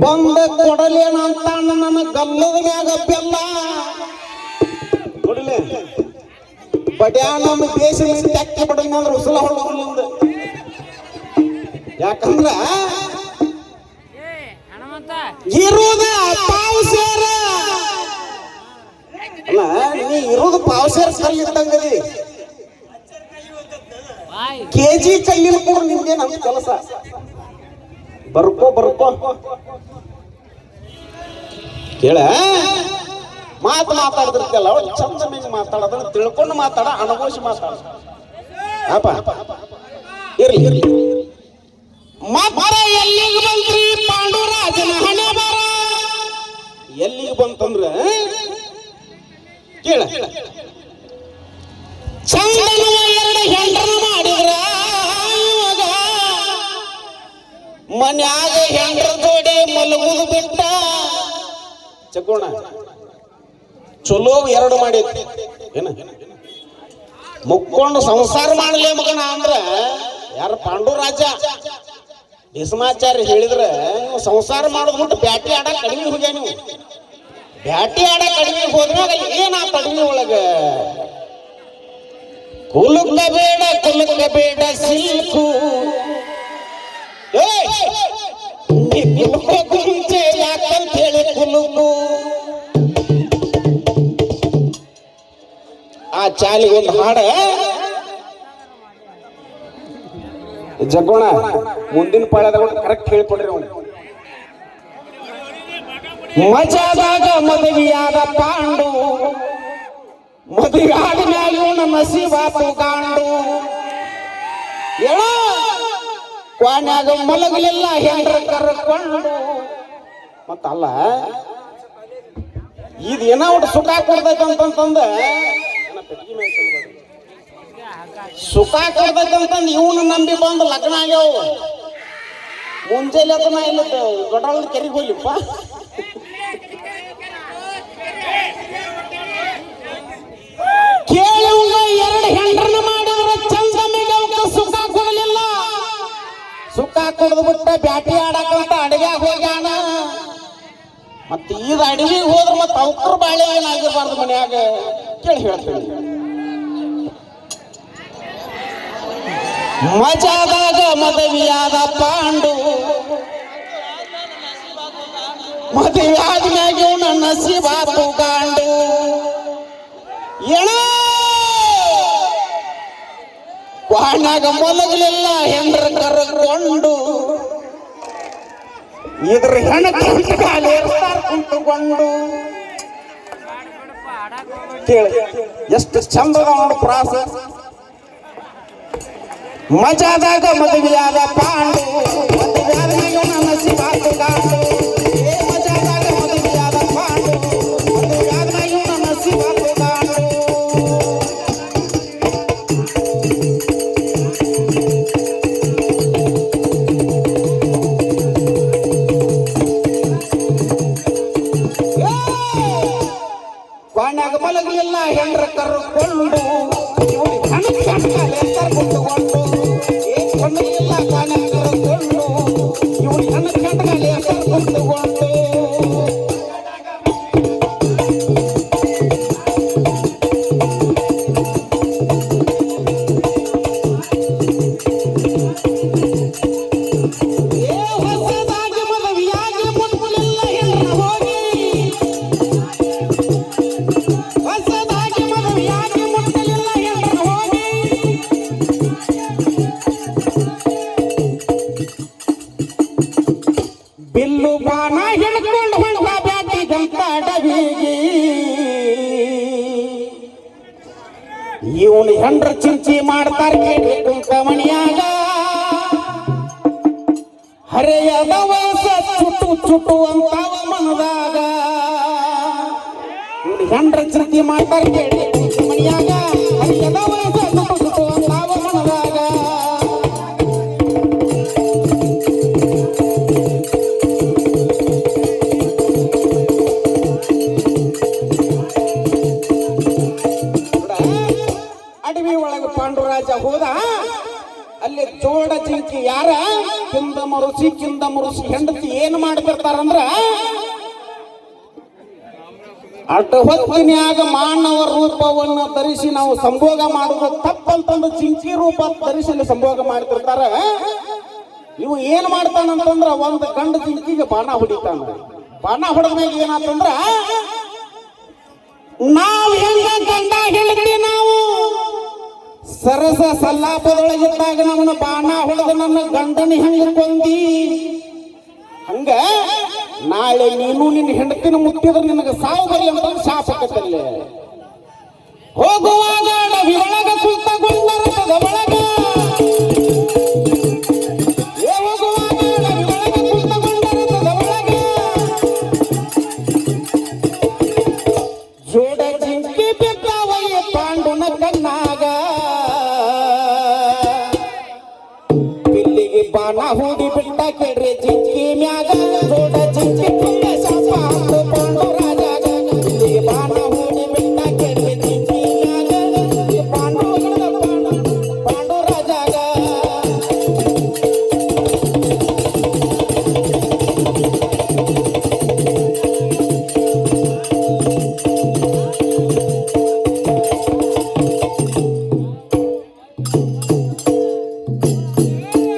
ಬಂದ ಕೊಡಲೇನಂತ ನನ್ನ ಗಲ್ಲದ ಮ್ಯಾಗ ಬೆಲ್ಲ ಕೊಡಲೇ ಬಡ್ಯಾ ನಮ್ಮ ದೇಶ ತೆಕ್ಕಿ ಬಡಲಿ ಅಂದ್ರೆ ಉಸಲ ಹೊಡೆದ ಯಾಕಂದ್ರ ಇರುವುದ ಪಾವಸೇರ ಅಲ್ಲ ನೀ ಇರುವುದು ಪಾವಸೇರ ಕಲ್ಲಿ ಇದ್ದಂಗದಿ ಕೆಜಿ ಕಲ್ಲಿನ ಕೂಡ ನಿಮ್ಗೆ ನಮ್ ಕೆಲಸ ಬರ್ಕೋ ಕೇಳ ಮಾತಾಡಿದಿರ್ತಲ್ಲ ಅವ್ರು ಚಂದ ಮೇಲೆ ಮಾತಾಡೋದನ್ನ ತಿಳ್ಕೊಂಡು ಮಾತಾಡ ಅನುಭವಿಸಿ ಮಾತಾಡ ಅಪ್ಪ ಇರ್ಲಿ ಮರ ಎಲ್ಲಿಗೆ ಬಂದ್ರಿ ಪಾಂಡುರಾಜನ ಹಣೆ ಬರ ಎಲ್ಲಿಗೆ ಬಂತಂದ್ರ ಕೇಳ ಚಂದನ ಎರಡು ಹೆಂಡನ ಮಾಡಿದ್ರ ಮನ್ಯಾಗ ಹೆಂಡ್ರ ಜೋಡಿ ಮಲಗುದು ಬಿಟ್ಟ ಚಕೋಣ ಚಲೋ ಎರಡು ಮಾಡಿ ಏನ ಮುಕ್ಕೊಂಡು ಸಂಸಾರ ಮಾಡಲೇ ಮಗನ ಅಂದ್ರ ಯಾರ ಪಾಂಡುರಾಜ ಭೀಷ್ಮಾಚಾರ್ಯ ಹೇಳಿದ್ರ ನೀವು ಸಂಸಾರ ಮಾಡೋದು ಬಿಟ್ಟು ಬ್ಯಾಟಿ ಆಡ ಕಡಿಮೆ ಹೋಗ್ಯ ನೀವು ಬ್ಯಾಟಿ ಆಡ ಕಡಿಮೆ ಹೋದ್ಮ್ಯಾಗ ಏನಾತ ಅಡಿಮೆ ಒಳಗ ಕುಲುಕ ಬೇಡ ಸಿಲ್ಕು ಮುಂಚೆ ಯಾಕಂತ ಹೇಳಿ ಕುಲುಕು ಆ ಚಾಲಿಗೆ ಒಂದು ಹಾಡ ಜಗೋಣ ಮುಂದಿನ ಪಾಳ್ಯದ ಕರೆಕ್ಟ್ ಹೇಳ್ಕೊಡ್ರಿ ಅವ್ನು ಮಜಾದಾಗ ಮದುವೆಯಾದ ಪಾಂಡು ಮದುವೆ ಆದ್ಮ್ಯಾಗ ಇವನ ನಸೀಬಾತು ಗಾಂಡು ಹೇಳೋ ಕ್ವಾನ್ಯಾಗ ಮಲಗಲಿಲ್ಲ ಹೆಂಡ್ರ ಕರ್ಕೊಂಡು ಮತ್ತಲ್ಲ ಇದು ಏನೋ ಒಟ್ಟು ಸುಖ ಕೊಡ್ತೈತಂತಂದ ಸುಖ ಕೊಡ್ತೈತಂತಂದು ಇವನು ನಂಬಿ ಬಂದು ಲಗ್ನ ಆಗ್ಯಾವ ಮುಂಜಾನೆ ಅದನ್ನ ಇಲ್ಲ ಗೊಡಾಳ ಕೆರಿಗೆ ಹೋಗ್ಲಿಪ್ಪ ಕೇಳುವ ಎರಡು ಹೆಂಡ್ರನ್ನ ಮಾಡಿದ್ರೆ ಚಂದ ಮೇಲೆ ಸುಖ ಕೊಡಲಿಲ್ಲ ಸುಖ ಕೊಡದು ಬಿಟ್ಟ ಬ್ಯಾಟಿ ಆಡಕಂತ ಅಡಿಗ್ಯಾಗ ಹೋಗ್ಯಾನ ಮತ್ತೆ ಈಗ ಅಡಿಗೆ ಹೋದ್ರ ಮತ್ತೆ ಅವಕ್ರ ಬಾಳೆ ಏನಾಗಿರ್ಬಾರ್ದು ಮನ್ಯಾಗ ಕೇಳಿ ಹೇಳ್ತೀನಿ ಮಜಾದಾಗ ಮದುವೆಯಾದ ಪಾಂಡು ಮದುವೆ ಆದ್ಮ್ಯಾಗ ಇವನ ನಸೀಬಾತು ಗಾಂಡು ಏನ ಕ್ವಾನ್ಯಾಗ ಮಲಗಲಿಲ್ಲ ಹೆಂಡ್ರ ಕರ್ಕೊಂಡು ಇದ್ರ ಹೆಣ ಕುಂತುಕೊಂಡು ಕೇಳಿ ಎಷ್ಟು ಚಂದದ ನೋಡು ಪ್ರಾಸ ಮಜಾದಾಗ ಮದುವೆಯಾದ ಪಾಂಡು ಮದುವೆ ಆದ್ಮ್ಯಾಗ ಇವನ ನಸೀಬಾತು ಗಾಂಡು ಮಜಾದಾಗ ಮದುವೆಯಾದ ಪಾಂಡು ಮದುವೆ ಆದ್ಮ್ಯಾಗ ಇವನ ನಸೀಬಾತು ಗಾಂಡು ಕ್ವಾನ್ಯಾಗ ಮಲಗಲಿಲ್ಲ ಹೆಂಡ್ರ ಕರ್ಕೊಂಡು ಕುಂತುಕೊಂಡು ಇಲ್ಲ ಕ್ವಾನ್ಯಾಗ ಕರ್ಕೊಂಡು ಇವ್ರು ಹೆಣ್ಣು ಗಂಟಗಾಲಿ ಹೆಸರು ಕುಂತುಕೊಂಡು ಹೊಸದಾಗಿ ಮದುವೆಯಾಗಿ ಮುಟ್ಲಿಲ್ಲ ಹೆಣ್ಣು ಹೋಗಿ ಹೊಸದಾಗಿ ಮದುವೆಯಾಗಿ ಮುಟ್ಟಲಿಲ್ಲ ಹೆಣ್ಣು ಹೋಗಿ ಬಿಲ್ಲು ಬಾಣ ಹಿಡ್ಕೊಂಡು ಹೊಂಡ ಬ್ಯಾಟಿದಂತ ಅಡವಿಗೆ ಇವನು ಹೆಂಡ್ರ ಚಿಂಚಿ ಮಾಡ್ತಾರ ಕೇಳಿ ಕುಂಕಮಣಿಯಾಗ ಹರೆಯದ ವಯಸ್ಸ ಚುಟ್ಟು ಅಂತಾವ ಮನದಾಗ ಇವನು ಹೆಂಡ್ರ ಚಿಂಚಿ ಮಾಡ್ತಾರ ಕೇಳಿ ಕುಂಕಮಣಿಯಾಗ ಹರೆಯದ ವಯಸ್ಸ ಚುಟ್ಟು ಅಂತಾವ ಮನದಾಗ ಅಡವಿ ಒಳಗೆ ಪಾಂಡುರಾಜ ಹೋದ ಅಲ್ಲಿ ಜೋಡ ಜಿಂಕಿ ಯಾರ ಕಿಂದ ಮುರುಸಿ ಹೆಂಡತಿ ಏನ್ ಮಾಡ್ತಿರ್ತಾರಂದ್ರ ಅಡ್ಡ ಹೊತ್ತಿನ್ಯಾಗ ಮಾನವ ರೂಪವನ್ನು ಧರಿಸಿ ನಾವು ಸಂಭೋಗ ಮಾಡುವುದು ತಪ್ಪಂತಂದು ಜಿಂಕಿ ರೂಪ ಧರಿಸಿ ಸಂಭೋಗ ಮಾಡ್ತಿರ್ತಾರ. ಇವು ಏನ್ ಮಾಡ್ತಾನಂತಂದ್ರ ಒಂದು ಗಂಡ ಜಿಂಕಿಗೆ ಬಾಣ ಹೊಡಿತಾನ. ಬಾಣ ಹೊಡೆದ ಮೇಲೆ ಏನಾತಂದ್ರ ನಾವು ಹೆಂಗ ಗಂಡ ಹೇಳಿದ್ರಿ ನಾವು ಸರಸ ಸಲ್ಲಾಪದೊಳಗಿದ್ದಾಗ ನಮ್ಮನ್ನ ಬಾಣ ಹೊಡೆದ ನನ್ನ ಗಂಡನ ಹೆಂಗ ಕೊಂದಿ ಹಂಗ ನಾಳೆ ನೀನು ನಿನ್ನ ಹೆಂಡತಿನ ಮುಟ್ಟಿದ್ರೆ ನಿನಗೆ ಸಾವು ಬರಲಿ ಅಂತ ಶಾಸಕತ್ತಲ್ಲೇ. ಹೋಗುವಾಗ ನವಿ ಒಳಗ ಕುಳಿತುಕೊಂಡ ರಥದ ಒಳಗ ಹೋಗುವಾಗ ನವಿ ಒಳಗ ಕುಳಿತುಕೊಂಡ ರಥದ ಒಳಗ ಜೋಡ ಜಿಂಕಿ ಬಿದ್ದಾವಯ್ಯ ಪಾಂಡುನ ಕಣ್ಣಾಗ ಬಿಲ್ಲಿಗೆ ಬಾಣ ಹೂಡಿ ಬಿಟ್ಟ ಕೇಳ್ರಿ ಜಿಂಕಿ ಮ್ಯಾಗ ಜೋಡ ಜಿಂಕಿ